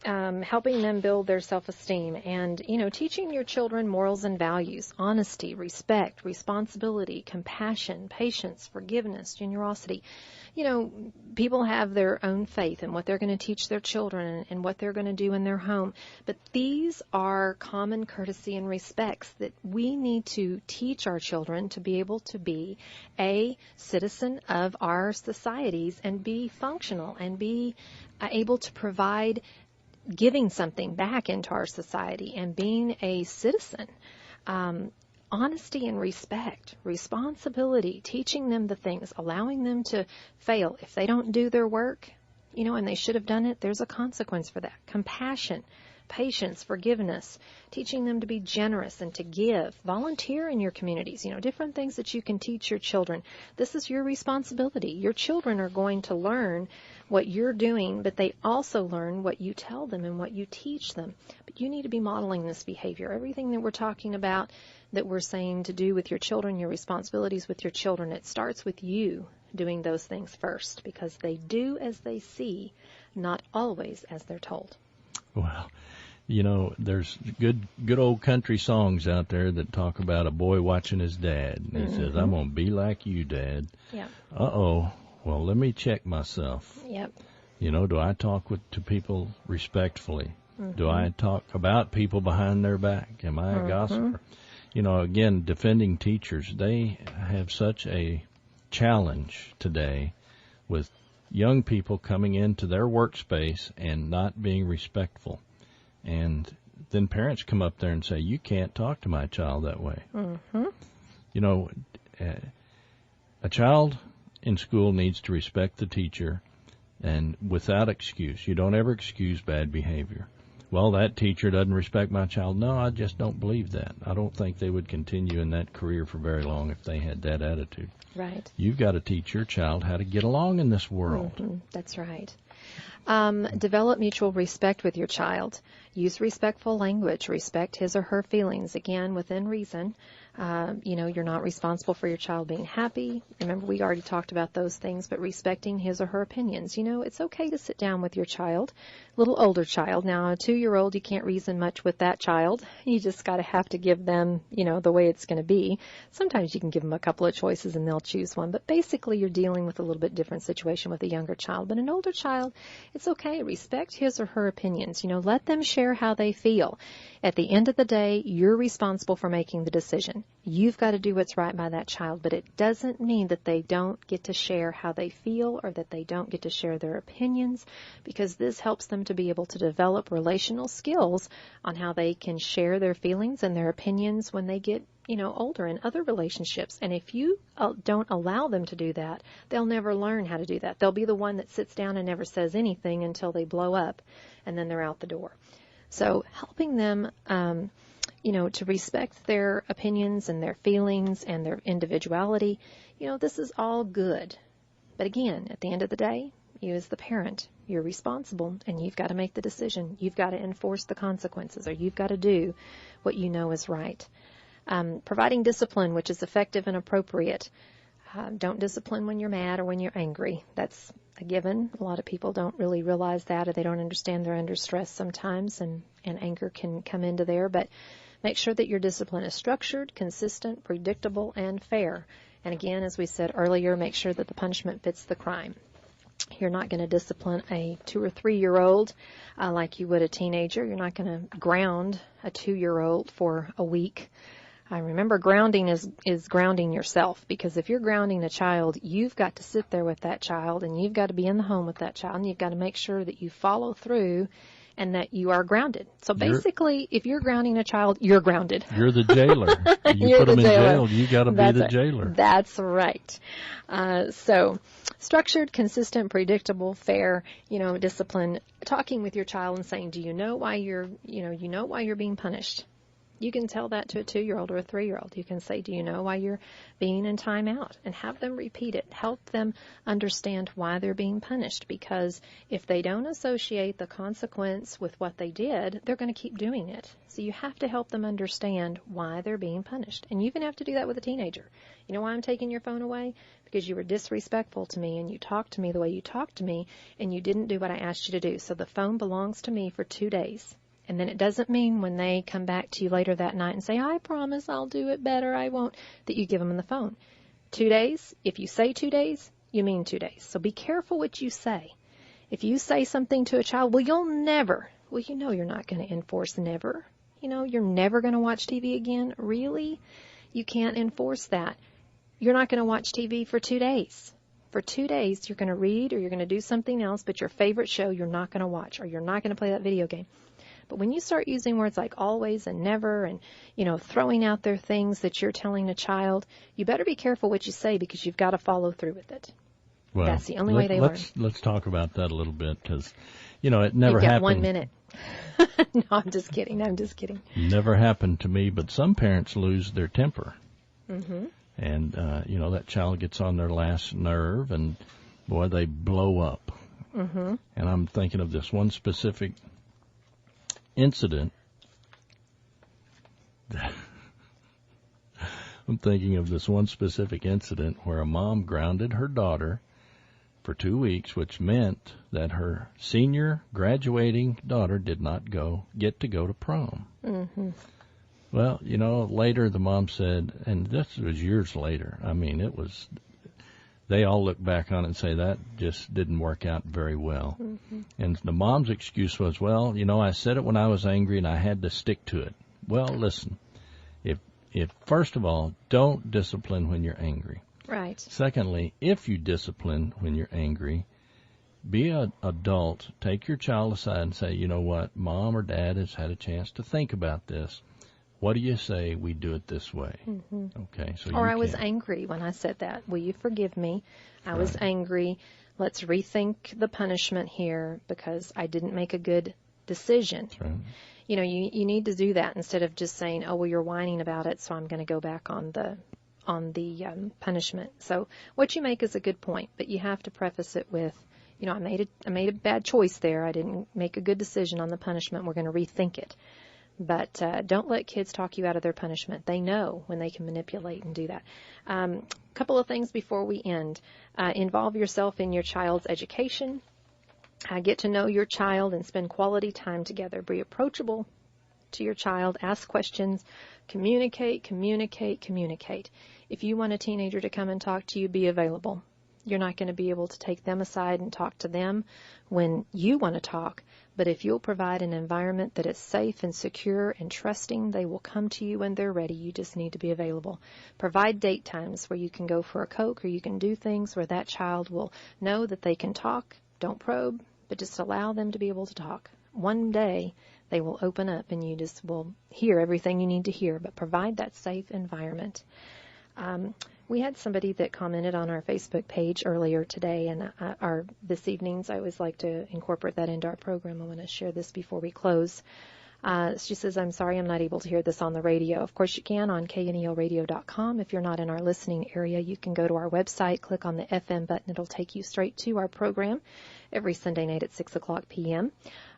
Helping them build their self-esteem and, teaching your children morals and values, honesty, respect, responsibility, compassion, patience, forgiveness, generosity. People have their own faith in what they're going to teach their children and what they're going to do in their home. But these are common courtesy and respects that we need to teach our children to be able to be a citizen of our societies and be functional and be able to provide giving something back into our society and being a citizen. Honesty and respect, responsibility, teaching them the things, allowing them to fail. If they don't do their work, and they should have done it, there's a consequence for that. Compassion, patience, forgiveness, teaching them to be generous and to give, volunteer in your communities, different things that you can teach your children. This is your responsibility. Your children are going to learn what you're doing, but they also learn what you tell them and what you teach them. But you need to be modeling this behavior. Everything that we're talking about, that we're saying to do with your children, your responsibilities with your children, it starts with you doing those things first, because they do as they see, not always as they're told. Well, there's good old country songs out there that talk about a boy watching his dad. And he says, I'm going to be like you, Dad. Yeah. Uh-oh. Well, let me check myself. Yep. Do I talk to people respectfully? Do I talk about people behind their back? Am I a gossiper? Again, defending teachers, they have such a challenge today with young people coming into their workspace and not being respectful. And then parents come up there and say, you can't talk to my child that way. A child in school needs to respect the teacher, and without excuse. You don't ever excuse bad behavior. Well, that teacher doesn't respect my child. No, I just don't believe that. I don't think they would continue in that career for very long if they had that attitude. Right. You've got to teach your child how to get along in this world. That's right. Develop mutual respect with your child. Use respectful language. Respect his or her feelings, again, within reason. You're not responsible for your child being happy. Remember, we already talked about those things, but respecting his or her opinions. It's okay to sit down with your child, little older child. Now, a 2-year-old, you can't reason much with that child. You just got to have to give them, the way it's going to be. Sometimes you can give them a couple of choices and they'll choose one, but basically you're dealing with a little bit different situation with a younger child. But an older child, it's okay. Respect his or her opinions. Let them share how they feel. At the end of the day, you're responsible for making the decision. You've got to do what's right by that child, but it doesn't mean that they don't get to share how they feel or that they don't get to share their opinions, because this helps them to be able to develop relational skills on how they can share their feelings and their opinions when they get older in other relationships. And if you don't allow them to do that, they'll never learn how to do that. They'll be the one that sits down and never says anything until they blow up, and then they're out the door. So helping them, to respect their opinions and their feelings and their individuality, this is all good. But again, at the end of the day, you as the parent, you're responsible, and you've got to make the decision. You've got to enforce the consequences, or you've got to do what you know is right. Providing discipline, which is effective and appropriate. Don't discipline when you're mad or when you're angry. That's a given. A lot of people don't really realize that, or they don't understand they're under stress sometimes, and anger can come into there. But make sure that your discipline is structured, consistent, predictable, and fair. And again, as we said earlier, make sure that the punishment fits the crime. You're not going to discipline a 2 or 3-year-old like you would a teenager. You're not going to ground a 2-year-old for a week. I remember grounding is grounding yourself, because if you're grounding a child, you've got to sit there with that child, and you've got to be in the home with that child, and you've got to make sure that you follow through and that you are grounded. So basically, if you're grounding a child, you're grounded. You're the jailer. You put them in jail, you got to be the jailer. That's right. So structured, consistent, predictable, fair, discipline. Talking with your child and saying, do you know why you're being punished? You can tell that to a 2-year-old or a 3-year-old. You can say, do you know why you're being in timeout? And have them repeat it. Help them understand why they're being punished. Because if they don't associate the consequence with what they did, they're going to keep doing it. So you have to help them understand why they're being punished. And you even have to do that with a teenager. You know why I'm taking your phone away? Because you were disrespectful to me and you talked to me the way you talked to me and you didn't do what I asked you to do. So the phone belongs to me for 2 days. And then it doesn't mean when they come back to you later that night and say, I promise I'll do it better, I won't, that you give them the phone. 2 days, if you say 2 days, you mean 2 days. So be careful what you say. If you say something to a child, you'll never, you're not going to enforce never. You're never going to watch TV again. Really? You can't enforce that. You're not going to watch TV for 2 days. For 2 days, you're going to read or you're going to do something else, but your favorite show you're not going to watch or you're not going to play that video game. But when you start using words like always and never and, throwing out there things that you're telling a child, you better be careful what you say because you've got to follow through with it. Well, that's the only way they learn. Let's talk about that a little bit because, it never You've got happened. 1 minute. No, I'm just kidding. Never happened to me, but some parents lose their temper. Mm-hmm. And, that child gets on their last nerve and, boy, they blow up. Mm-hmm. And I'm thinking of this one specific incident. I'm thinking of this one specific incident where a mom grounded her daughter for 2 weeks, which meant that her senior graduating daughter did not get to go to prom. Mm-hmm. Well, later the mom said, and this was years later, they all look back on it and say that just didn't work out very well. Mm-hmm. And the mom's excuse was, well, I said it when I was angry and I had to stick to it. Well, listen, if first of all, don't discipline when you're angry. Right. Secondly, if you discipline when you're angry, be an adult, take your child aside and say, you know what, mom or dad has had a chance to think about this. What do you say we do it this way? Mm-hmm. Okay. So I was angry when I said that. Will you forgive me? I was angry. Let's rethink the punishment here because I didn't make a good decision. That's right. You need to do that instead of just saying, oh, well, you're whining about it, so I'm going to go back on the punishment. So what you make is a good point, but you have to preface it with, I made a bad choice there. I didn't make a good decision on the punishment. We're going to rethink it. But don't let kids talk you out of their punishment. They know when they can manipulate and do that. A couple of things before we end. Involve yourself in your child's education. Get to know your child and spend quality time together. Be approachable to your child. Ask questions. Communicate. If you want a teenager to come and talk to you, be available. You're not going to be able to take them aside and talk to them when you want to talk, but if you'll provide an environment that is safe and secure and trusting, they will come to you when they're ready. You just need to be available. Provide date times where you can go for a Coke or you can do things where that child will know that they can talk. Don't probe, but just allow them to be able to talk. One day they will open up and you just will hear everything you need to hear, but provide that safe environment. We had somebody that commented on our Facebook page earlier today, and this evenings I always like to incorporate that into our program. I want to share this before we close. She says, I'm sorry I'm not able to hear this on the radio. Of course you can on knelradio.com. If you're not in our listening area, you can go to our website, click on the FM button. It'll take you straight to our program every Sunday night at 6 o'clock p.m.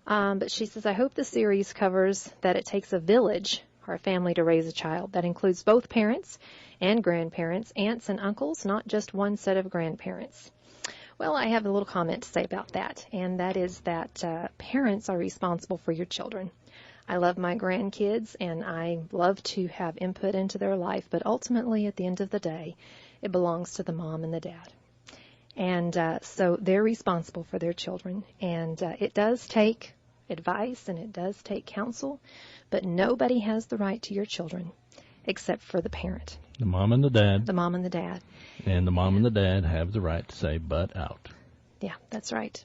But she says, I hope the series covers that it takes a village or a family to raise a child. That includes both parents and grandparents, aunts and uncles, not just one set of grandparents. Well, I have a little comment to say about that, and that is that parents are responsible for your children. I love my grandkids, and I love to have input into their life, but ultimately, at the end of the day, it belongs to the mom and the dad. And so they're responsible for their children, and it does take advice and it does take counsel, but nobody has the right to your children except for the parent. The mom and the dad. The mom and the dad. And the mom and the dad have the right to say, "But out." Yeah, that's right.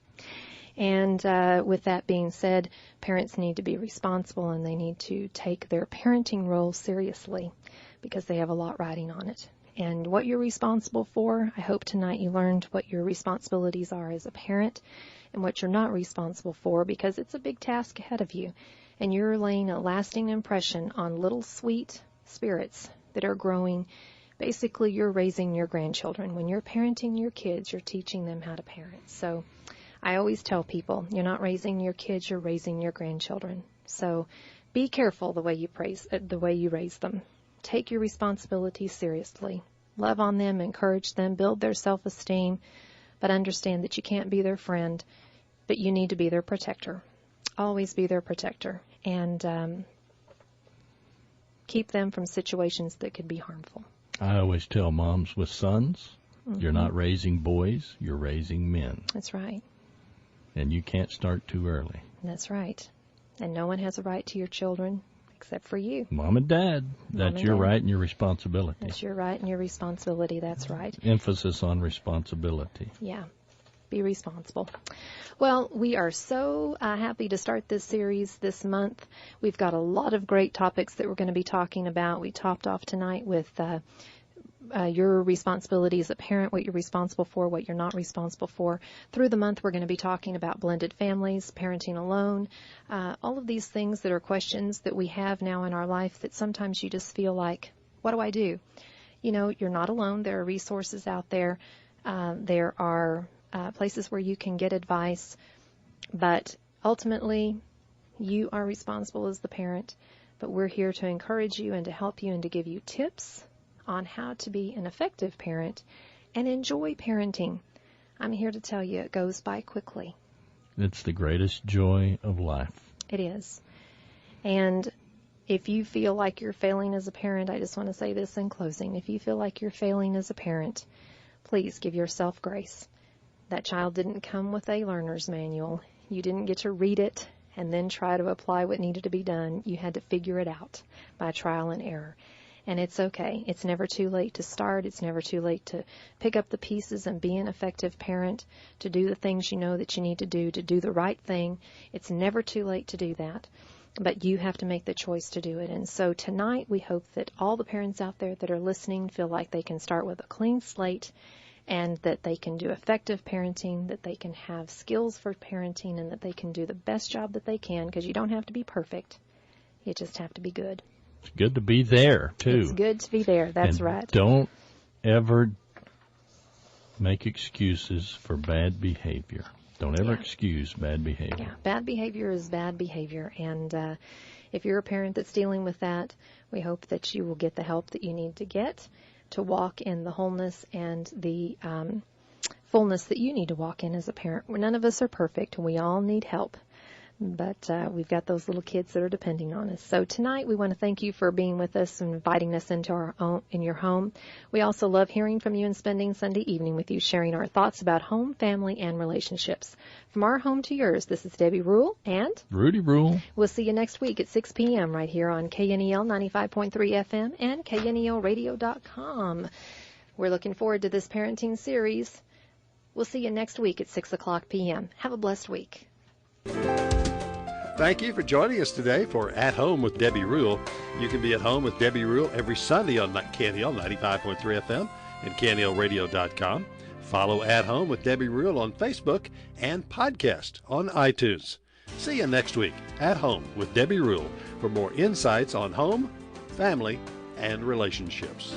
And with that being said, parents need to be responsible, and they need to take their parenting role seriously because they have a lot riding on it. And what you're responsible for, I hope tonight you learned what your responsibilities are as a parent and what you're not responsible for, because it's a big task ahead of you. And you're laying a lasting impression on little sweet spirits that are growing. Basically, you're raising your grandchildren. When you're parenting your kids, you're teaching them how to parent. So I always tell people, you're not raising your kids, you're raising your grandchildren. So be careful the way you raise them. Take your responsibilities seriously. Love on them, encourage them, build their self-esteem, but understand that you can't be their friend, but you need to be their protector. Always be their protector, and keep them from situations that could be harmful. I always tell moms with sons, you're not raising boys, you're raising men. That's right. And you can't start too early. That's right. And no one has a right to your children except for you. Mom and Dad, that's your right and your responsibility. That's your right and your responsibility, that's right. Emphasis on responsibility. Yeah, be responsible. Well, we are so happy to start this series this month. We've got a lot of great topics that we're going to be talking about. We topped off tonight with your responsibility as a parent, what you're responsible for, what you're not responsible for. Through the month, we're going to be talking about blended families, parenting alone, all of these things that are questions that we have now in our life that sometimes you just feel like, what do I do? You know, you're not alone. There are resources out there. There are places where you can get advice, but ultimately, you are responsible as the parent, but we're here to encourage you and to help you and to give you tips on how to be an effective parent and enjoy parenting. I'm here to tell you it goes by quickly. It's the greatest joy of life. It is. And if you feel like you're failing as a parent, I just want to say this in closing. If you feel like you're failing as a parent, please give yourself grace. That child didn't come with a learner's manual. You didn't get to read it and then try to apply what needed to be done. You had to figure it out by trial and error. And it's okay. It's never too late to start. It's never too late to pick up the pieces and be an effective parent, to do the things you know that you need to do the right thing. It's never too late to do that. But you have to make the choice to do it. And so tonight we hope that all the parents out there that are listening feel like they can start with a clean slate, and that they can do effective parenting, that they can have skills for parenting, and that they can do the best job that they can, because you don't have to be perfect. You just have to be good. It's good to be there, too. It's good to be there. That's and right. Don't ever make excuses for bad behavior. Don't ever excuse bad behavior. Yeah, bad behavior is bad behavior. And if you're a parent that's dealing with that, we hope that you will get the help that you need to get to walk in the wholeness and the fullness that you need to walk in as a parent. None of us are perfect, and we all need help. But we've got those little kids that are depending on us. So tonight we want to thank you for being with us and inviting us into in your home. We also love hearing from you and spending Sunday evening with you, sharing our thoughts about home, family, and relationships. From our home to yours, this is Debbie Rule and Rudy Rule. We'll see you next week at 6 p.m. right here on KNEL 95.3 FM and KNELradio.com. We're looking forward to this parenting series. We'll see you next week at 6 o'clock p.m. Have a blessed week. Thank you for joining us today for At Home with Debbie Rule. You can be at home with Debbie Rule every Sunday on KNEL 95.3 FM and KNELradio.com. Follow At Home with Debbie Rule on Facebook and podcast on iTunes. See you next week, At Home with Debbie Rule, for more insights on home, family, and relationships.